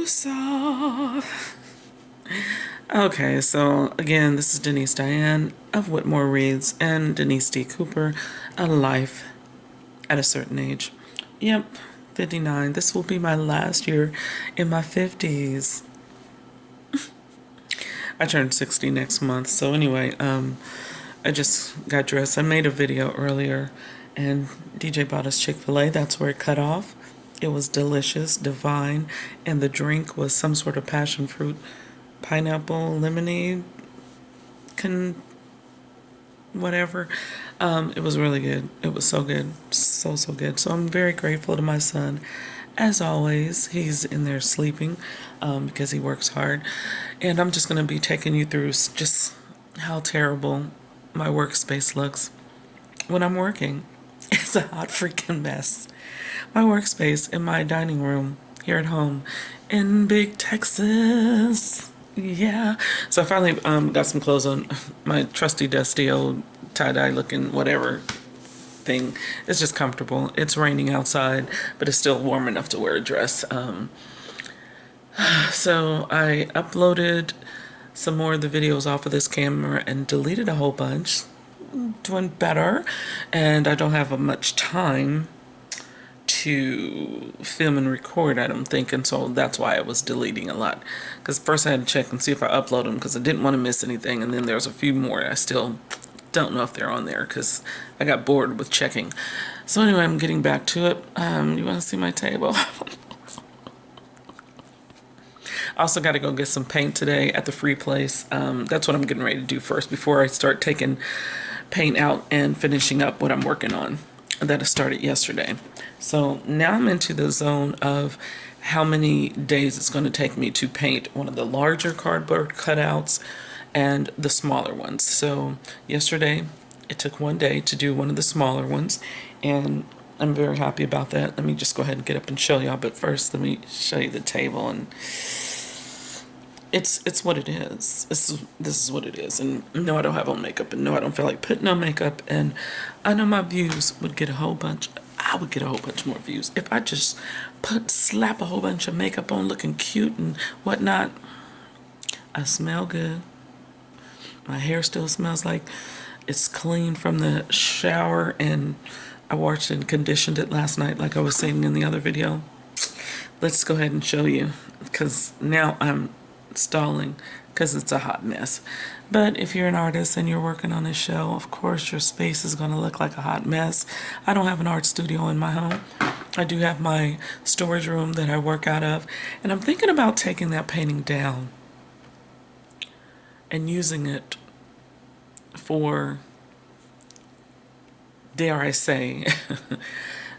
soft. Okay, so again, this is Denise Diane of Whitmore Reads and Denise D. Cooper, A Life at a Certain Age. Yep, 59. This will be my last year in my 50s. I turned 60 next month. So anyway, I just got dressed. I made a video earlier and DJ bought us Chick-fil-A. That's where it cut off. It was delicious, divine, and the drink was some sort of passion fruit, pineapple, lemonade, whatever. It was really good. It was so good. So good. So I'm very grateful to my son. As always, he's in there sleeping because he works hard. And I'm just going to be taking you through just how terrible my workspace looks when I'm working. It's a hot freaking mess. My workspace in my dining room here at home in Big Texas. Yeah. So I finally got some clothes on. My trusty dusty old tie-dye looking whatever thing. It's just comfortable. It's raining outside, but it's still warm enough to wear a dress. So I uploaded some more of the videos off of this camera and deleted a whole bunch. Doing better, and I don't have much time to film and record, I don't think, and so that's why I was deleting a lot. Because first I had to check and see if I upload them because I didn't want to miss anything, and then there's a few more I still don't know if they're on there because I got bored with checking. So anyway, I'm getting back to it. You want to see my table? I also got to go get some paint today at the free place. That's what I'm getting ready to do first before I start taking paint out and finishing up what I'm working on that I started yesterday. So now I'm into the zone of how many days it's going to take me to paint one of the larger cardboard cutouts and the smaller ones. So yesterday it took 1 day to do one of the smaller ones, and I'm very happy about that. Let me just go ahead and get up and show y'all, but first let me show you the table. And it's what it is. This is what it is. And no, I don't have on makeup, and no, I don't feel like putting on makeup. And I know my views would get a whole bunch. I would get a whole bunch more views if I just slap a whole bunch of makeup on, looking cute and whatnot. I smell good. My hair still smells like it's clean from the shower, and I washed and conditioned it last night, like I was saying in the other video. Let's go ahead and show you, because now I'm stalling because it's a hot mess. But if you're an artist and you're working on this show, of course your space is going to look like a hot mess. I don't have an art studio in my home. I do have my storage room that I work out of, and I'm thinking about taking that painting down and using it for, dare I say,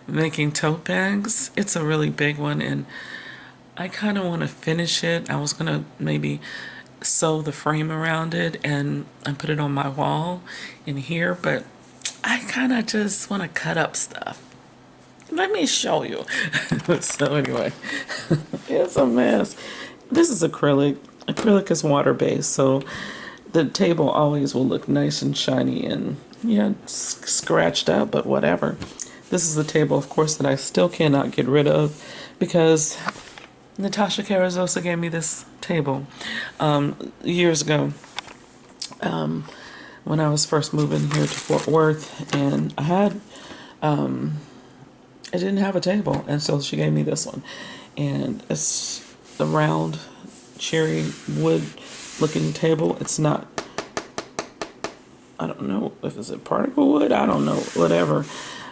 making tote bags. It's a really big one, and I kind of want to finish it. I was going to maybe sew the frame around it and put it on my wall in here, but I kind of just want to cut up stuff. Let me show you. So anyway, it's a mess. This is acrylic. Acrylic is water-based, so the table always will look nice and shiny and, yeah, scratched up, but whatever. This is the table, of course, that I still cannot get rid of because Natasha Carrizosa gave me this table years ago when I was first moving here to Fort Worth, and I didn't have a table, and so she gave me this one, and it's a round cherry wood looking table. It's not, I don't know if it's a particle wood, I don't know, whatever,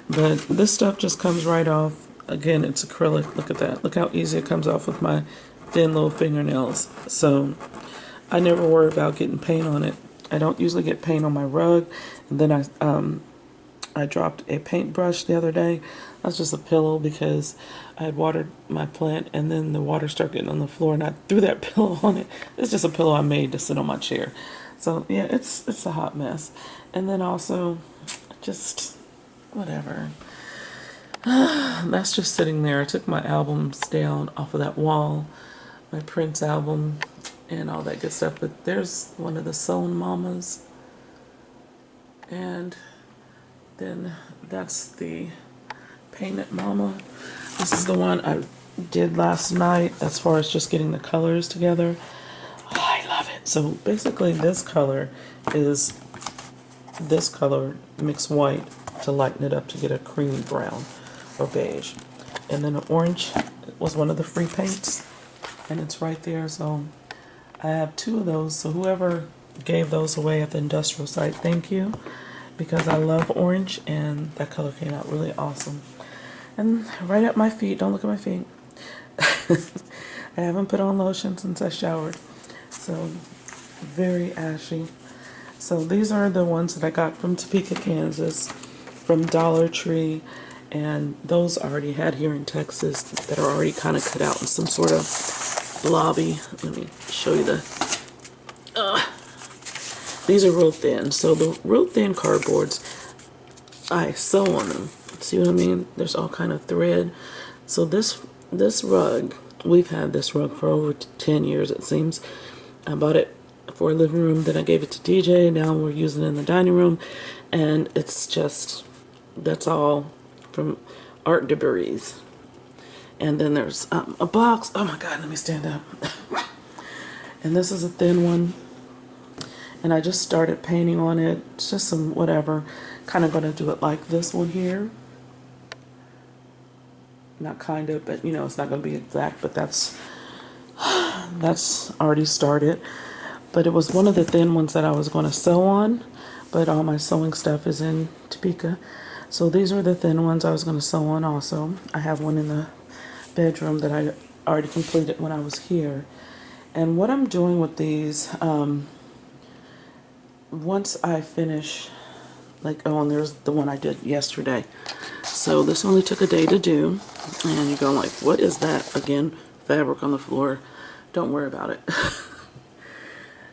but this stuff just comes right off. Again, it's acrylic. Look at that. Look how easy it comes off with my thin little fingernails. So I never worry about getting paint on it. I don't usually get paint on my rug. And then I dropped a paintbrush the other day. That's just a pillow because I had watered my plant, and then the water started getting on the floor, and I threw that pillow on it. It's just a pillow I made to sit on my chair. So yeah, it's a hot mess. And then also just whatever. That's just sitting there. I took my albums down off of that wall, my Prince album and all that good stuff. But there's one of the Sewn Mamas, and then that's the Painted Mama. This is the one I did last night as far as just getting the colors together. Oh, I love it. So basically is this color mixed white to lighten it up to get a creamy brown or beige. And then the orange was one of the free paints, and it's right there. So I have two of those. So whoever gave those away at the industrial site, thank you, because I love orange and that color came out really awesome. And right at my feet, don't look at my feet. I haven't put on lotion since I showered. So very ashy. So these are the ones that I got from Topeka, Kansas, from Dollar Tree, and those I already had here in Texas that are already kind of cut out in some sort of blobby. Let me show you these are real thin. So the real thin cardboards, I sew on them. See what I mean? There's all kind of thread. So this rug, we've had this rug for over 10 years it seems. I bought it for a living room, then I gave it to DJ. Now we're using it in the dining room, and it's just, that's all from art debris. And then there's a box. Oh my God, let me stand up. And this is a thin one. And I just started painting on it. It's just some whatever. Kind of going to do it like this one here. Not kind of, but you know, it's not going to be exact, but that's already started. But it was one of the thin ones that I was going to sew on, but all my sewing stuff is in Topeka. So these are the thin ones I was going to sew on also. I have one in the bedroom that I already completed when I was here. And what I'm doing with these, once I finish, like, oh, and there's the one I did yesterday. So this only took a day to do. And you're going like, what is that? Again, fabric on the floor. Don't worry about it.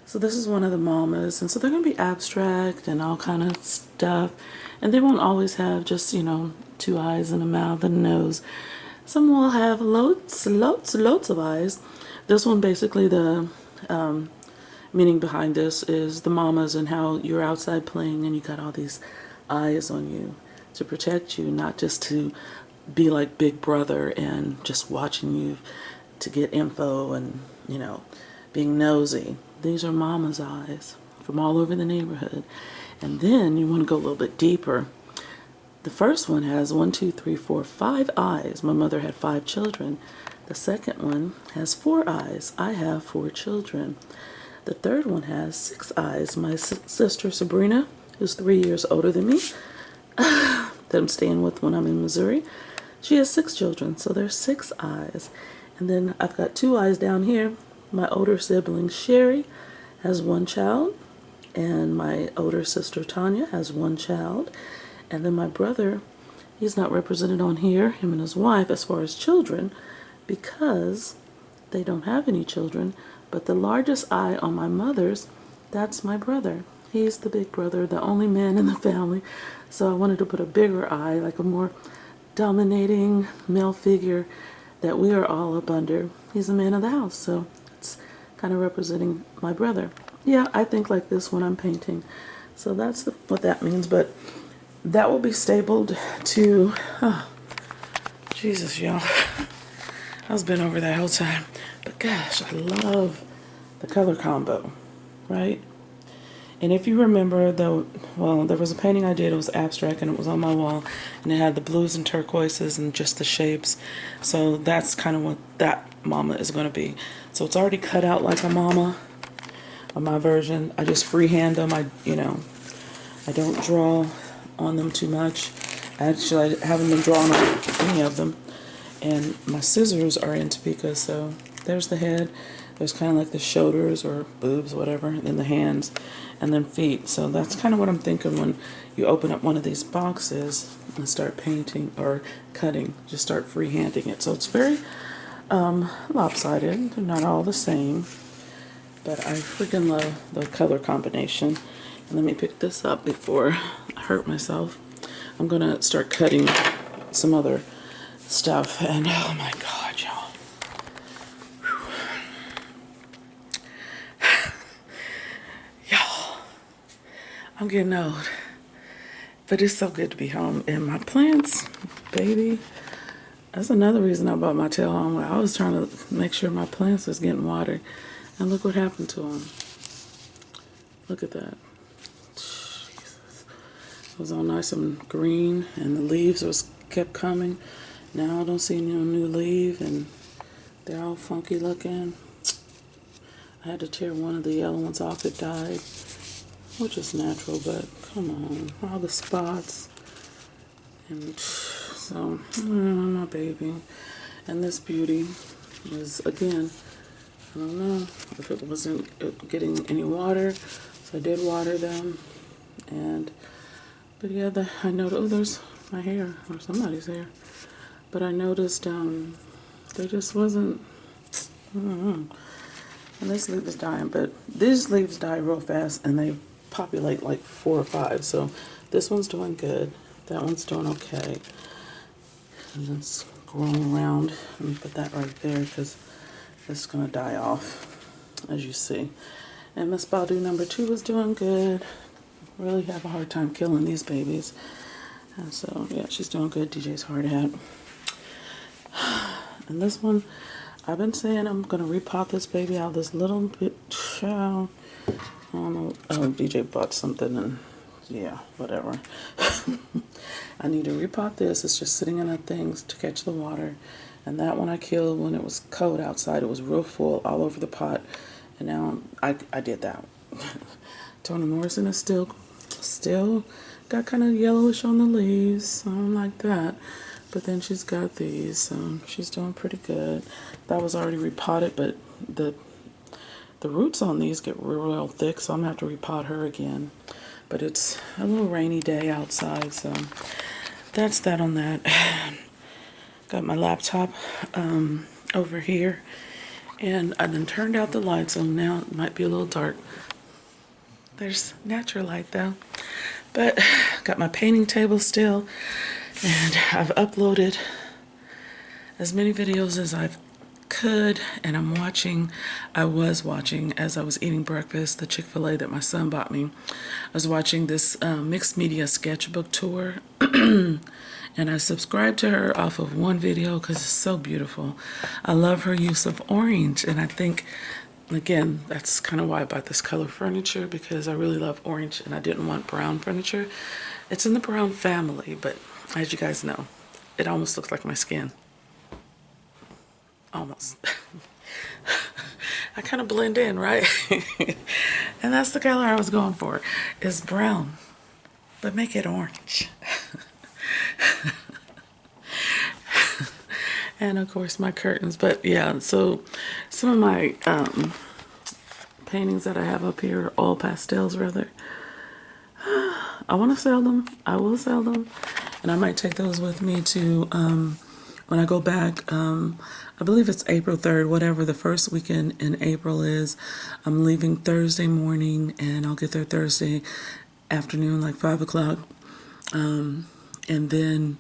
So this is one of the mamas. And so they're going to be abstract and all kind of stuff. And they won't always have just, you know, 2 eyes and a mouth and a nose. Some will have lots of eyes. This one, basically, the meaning behind this is the mamas and how you're outside playing and you got all these eyes on you to protect you, not just to be like Big Brother and just watching you to get info and, you know, being nosy. These are mama's eyes from all over the neighborhood. And then you want to go a little bit deeper. The first one has 1, 2, 3, 4, 5 eyes. My mother had 5 children. The second one has 4 eyes. I have 4 children. The third one has 6 eyes. My sister Sabrina, who's 3 years older than me, that I'm staying with when I'm in Missouri, she has 6 children, so there's 6 eyes. And then I've got 2 eyes down here. My older sibling Sherry has 1 child, and my older sister Tanya has 1 child. And then my brother, he's not represented on here, him and his wife, as far as children, because they don't have any children. But the largest eye on my mother's, that's my brother. He's the big brother, the only man in the family. So I wanted to put a bigger eye, like a more dominating male figure that we are all up under. He's the man of the house, so it's kind of representing my brother. Yeah, I think like this when I'm painting. So that's what that means, but that will be stapled to, oh, Jesus, y'all. I was bent over that whole time. But gosh, I love the color combo, right? And if you remember, well, there was a painting I did, it was abstract, and it was on my wall, and it had the blues and turquoises and just the shapes. So that's kind of what that mama is going to be. So it's already cut out like a mama on my version. I just freehand them. I don't draw on them too much. Actually, I haven't been drawing on any of them. And my scissors are in Topeka, so there's the head. There's kind of like the shoulders or boobs, whatever, and then the hands, and then feet. So that's kind of what I'm thinking when you open up one of these boxes and start painting or cutting. Just start freehanding it. So it's very lopsided. They're not all the same, but I freaking love the color combination. And let me pick this up before I hurt myself. I'm gonna start cutting some other stuff, and oh my God, y'all. Y'all, I'm getting old, but it's so good to be home. And my plants, baby, That's another reason I bought my tail home. I was trying to make sure my plants was getting water. And look what happened to them. Look at that. Jesus. It was all nice and green, and the leaves was kept coming. Now I don't see no new leaf, and they're all funky looking. I had to tear one of the yellow ones off. It died, which is natural, but come on. All the spots. And so, my baby. And this beauty was, again, I don't know if it wasn't getting any water, so I did water them. But yeah, I noticed, oh, there's my hair, or somebody's hair. But I noticed there just wasn't, I don't know. And this leaf is dying, but these leaves die real fast, and they populate like 4 or 5. So this one's doing good. That one's doing okay. And it's growing around. Let me put that right there because it's going to die off, as you see. And Miss Badu number 2 is doing good. Really have a hard time killing these babies. And so, yeah, she's doing good. DJ's hard hat. And this one, I've been saying I'm going to repot this baby out this little bit. I don't know. Oh, DJ bought something and yeah, whatever. I need to repot this. It's just sitting in a thing to catch the water. And that one I killed when it was cold outside. It was real full all over the pot. And now I did that. Toni Morrison is still got kind of yellowish on the leaves. Something like that. But then she's got these. She's doing pretty good. That was already repotted, but the roots on these get real thick, so I'm going to have to repot her again. But it's a little rainy day outside, so that's that on that. Got my laptop over here, and I then turned out the light, so now it might be a little dark. There's natural light though. But got my painting table still, and I've uploaded as many videos as I could, and I was watching as I was eating breakfast, the Chick-fil-A that my son bought me. I was watching this mixed media sketchbook tour, and I subscribed to her off of one video because it's so beautiful. I love her use of orange, and I think, again, that's kind of why I bought this color furniture, because I really love orange and I didn't want brown furniture. It's in the brown family, but as you guys know, it almost looks like my skin. Almost. I kind of blend in, right? And that's the color I was going for. It's brown, but make it orange. And of course my curtains. But yeah, so some of my paintings that I have up here are all pastels, rather. I want to sell them. I will sell them, and I might take those with me to when I go back. I believe it's April 3rd, whatever the first weekend in April is. I'm leaving Thursday morning, and I'll get there Thursday afternoon, like 5 o'clock. And then,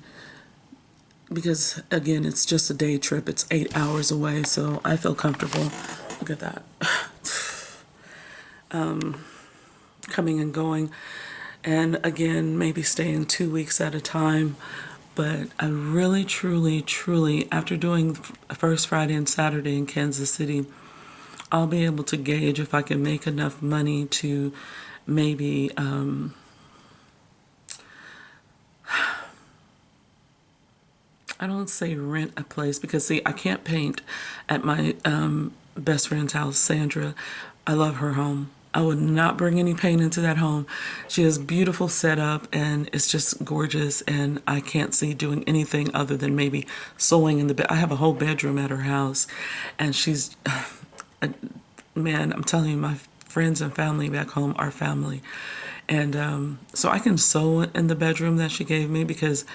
because again, it's just a day trip, it's 8 hours away, so I feel comfortable. Look at that. Coming and going. And again, maybe staying 2 weeks at a time. But I really, truly, after doing first Friday and Saturday in Kansas City, I'll be able to gauge if I can make enough money to maybe I don't say rent a place, because see, I can't paint at my best friend's house, Sandra. I love her home. I would not bring any paint into that home. She has beautiful setup, and it's just gorgeous, and I can't see doing anything other than maybe sewing in the bed. I have a whole bedroom at her house, and she's, man, I'm telling you, my friends and family back home are family. And so I can sew in the bedroom that she gave me, because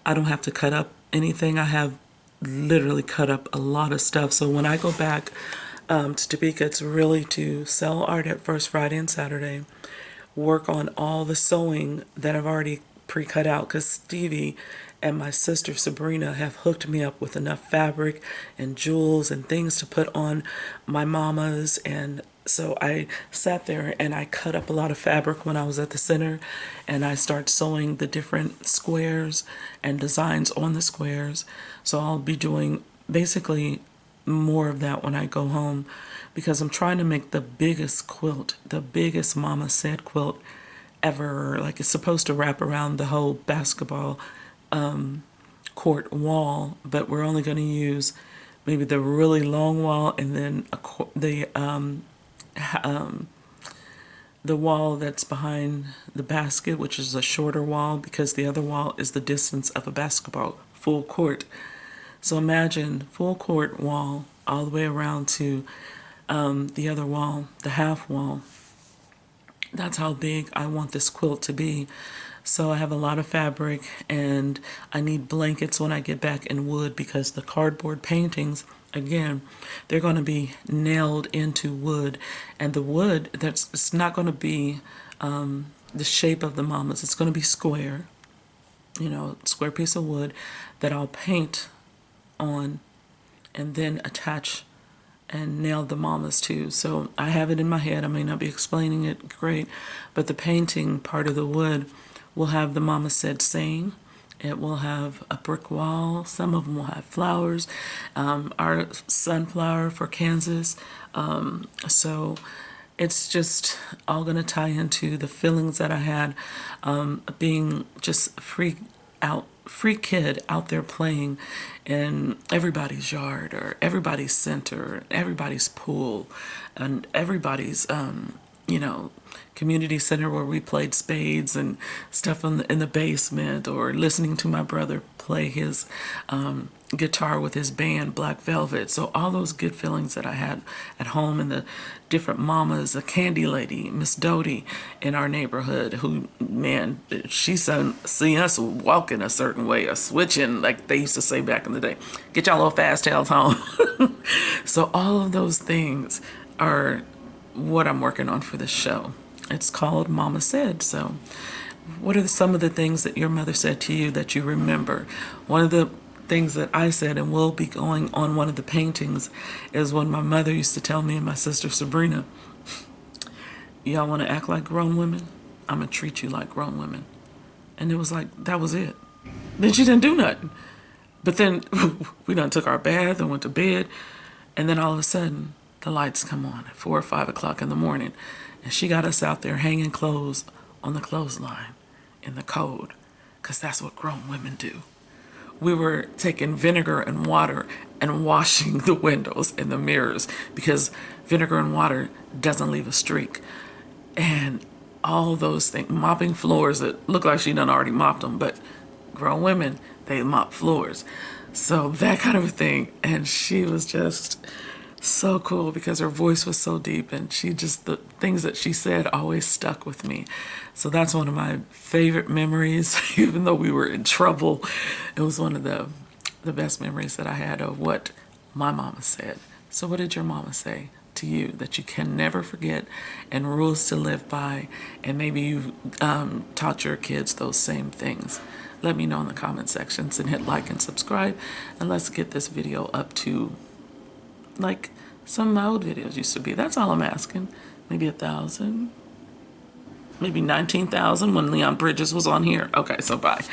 I don't have to cut up anything. I have literally cut up a lot of stuff. So when I go back to Topeka, it's really to sell art at First Friday and Saturday, work on all the sewing that I've already pre-cut out, because Stevie and my sister Sabrina have hooked me up with enough fabric and jewels and things to put on my mamas. And so I sat there and I cut up a lot of fabric when I was at the center, and I start sewing the different squares and designs on the squares. So I'll be doing basically more of that when I go home, because I'm trying to make the biggest quilt, the biggest mama said quilt ever. Like, it's supposed to wrap around the whole basketball court wall, but we're only going to use maybe the really long wall, and then the wall that's behind the basket, which is a shorter wall, because the other wall is the distance of a basketball full court. So imagine full court wall all the way around to the other wall, the half wall. That's how big I want this quilt to be. So I have a lot of fabric, and I need blankets when I get back in wood, because the cardboard paintings, again, they're going to be nailed into wood. And the wood, it's not going to be the shape of the mamas. It's going to be square, square piece of wood that I'll paint on and then attach and nail the mamas to. So I have it in my head. I may not be explaining it great, but the painting part of the wood will have the mama said saying. It will have a brick wall. Some of them will have flowers. Our sunflower for Kansas. So it's just all going to tie into the feelings that I had being just free kid out there playing in everybody's yard, or everybody's center, everybody's pool, and everybody's community center where we played spades and stuff in the basement, or listening to my brother play his guitar with his band Black Velvet. So all those good feelings that I had at home, and the different mamas, a candy lady, Miss Doty in our neighborhood, who, man, she see us walking a certain way, or switching, like they used to say back in the day, get y'all little fast tails home. So all of those things are what I'm working on for this show. It's called Mama Said. So what are some of the things that your mother said to you that you remember? One of the things that I said, and will be going on one of the paintings, is when my mother used to tell me and my sister Sabrina, y'all want to act like grown women? I'm going to treat you like grown women. And it was like, that was it. Then she didn't do nothing. But then we done took our bath and went to bed, and then all of a sudden the lights come on at 4 or 5 o'clock in the morning, and she got us out there hanging clothes on the clothesline in the cold, because that's what grown women do. We were taking vinegar and water and washing the windows and the mirrors, because vinegar and water doesn't leave a streak. And all those things, mopping floors that look like she done already mopped them, but grown women, they mop floors. So that kind of a thing. And she was just so cool, because her voice was so deep, and the things that she said always stuck with me. So that's one of my favorite memories. Even though we were in trouble, it was one of the best memories that I had of what my mama said. So what did your mama say to you that you can never forget, and rules to live by, and maybe you've taught your kids those same things? Let me know in the comment sections, and hit like and subscribe, and let's get this video up to like some of my old videos used to be. That's all I'm asking. Maybe 1,000, maybe 19,000 when Leon Bridges was on here. Okay, so bye.